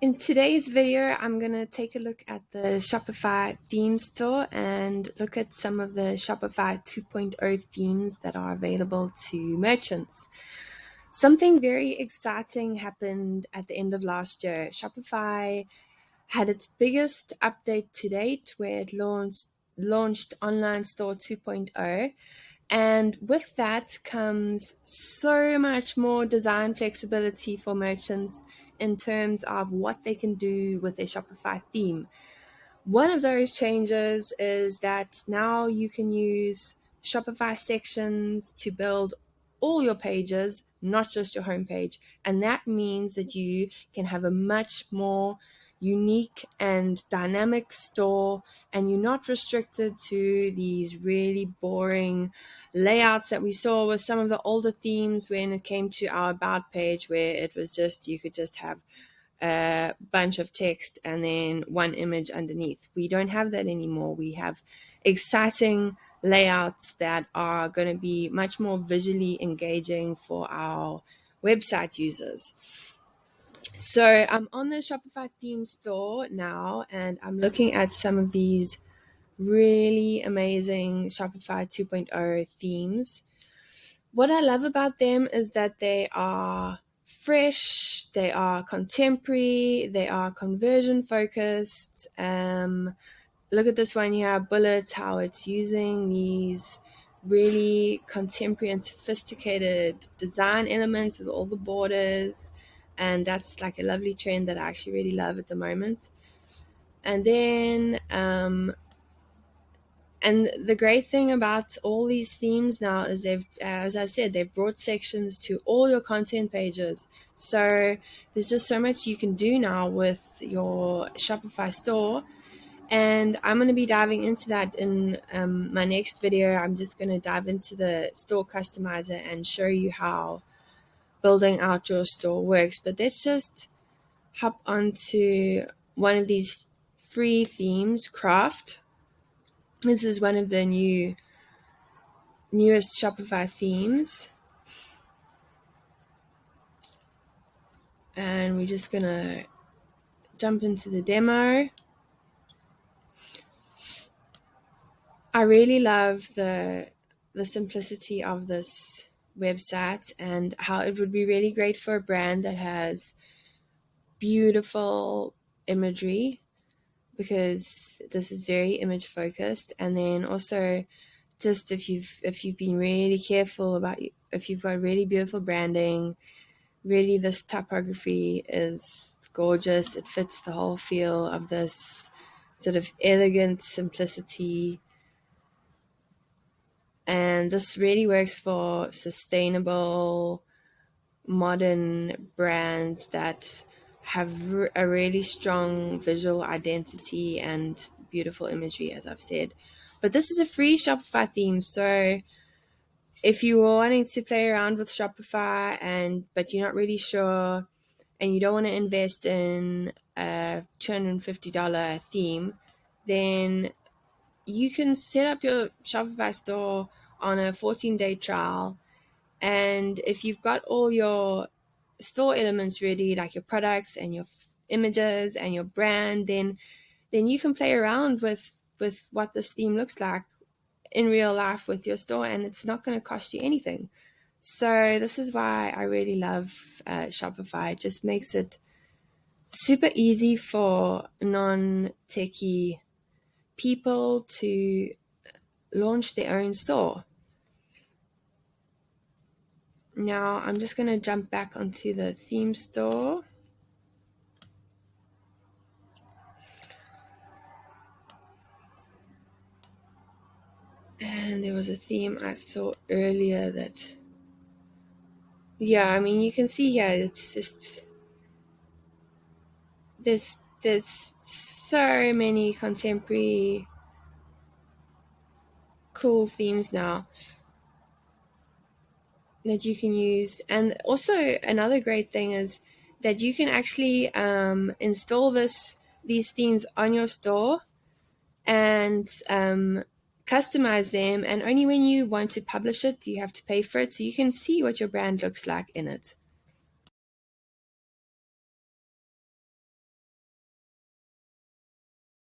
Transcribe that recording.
In today's video, I'm going to take a look at the Shopify theme store and look at some of the Shopify 2.0 themes that are available to merchants. Something very exciting happened at the end of last year. Shopify had its biggest update to date where it launched Online Store 2.0. And with that comes so much more design flexibility for merchants in terms of what they can do with their Shopify theme. One of those changes is that now you can use Shopify sections to build all your pages, not just your homepage. And that means that you can have a much more unique and dynamic store, and you're not restricted to these really boring layouts that we saw with some of the older themes when it came to our about page, where it was just, you could just have a bunch of text and then one image underneath. We don't have that anymore. We have exciting layouts that are going to be much more visually engaging for our website users. So I'm on the Shopify theme store now, and I'm looking at some of these really amazing Shopify 2.0 themes. What I love about them is that they are fresh, they are contemporary, they are conversion focused. Look at this one here, Bullets, how it's using these really contemporary and sophisticated design elements with all the borders. And that's like a lovely trend that I actually really love at the moment. And then and the great thing about all these themes now is they've, as I've said, they've brought sections to all your content pages. So there's just so much you can do now with your Shopify store. And I'm going to be diving into that in my next video. I'm just going to dive into the store customizer and show you how building out your store works. But let's just hop onto one of these free themes, Craft. This is one of the newest Shopify themes. And we're just going to jump into the demo. I really love the simplicity of this website and how it would be really great for a brand that has beautiful imagery, because this is very image focused. And then also, just if you've been really careful about, if you've got really beautiful branding, really this typography is gorgeous. It fits the whole feel of this sort of elegant simplicity. And this really works for sustainable, modern brands that have a really strong visual identity and beautiful imagery, as I've said. But this is a free Shopify theme, so if you are wanting to play around with Shopify but you're not really sure and you don't want to invest in a $250 theme, then you can set up your Shopify store on a 14-day trial. And if you've got all your store elements ready, like your products and your images and your brand, then you can play around with what this theme looks like in real life with your store, and it's not going to cost you anything. So this is why I really love Shopify. It just makes it super easy for non-techie people to launch their own store. Now I'm just going to jump back onto the theme store. And there was a theme I saw earlier that, yeah, I mean, you can see here, it's just, there's so many contemporary cool themes now that you can use. And also another great thing is that you can actually install these themes on your store and customize them, and only when you want to publish it do you have to pay for it, so you can see what your brand looks like in it.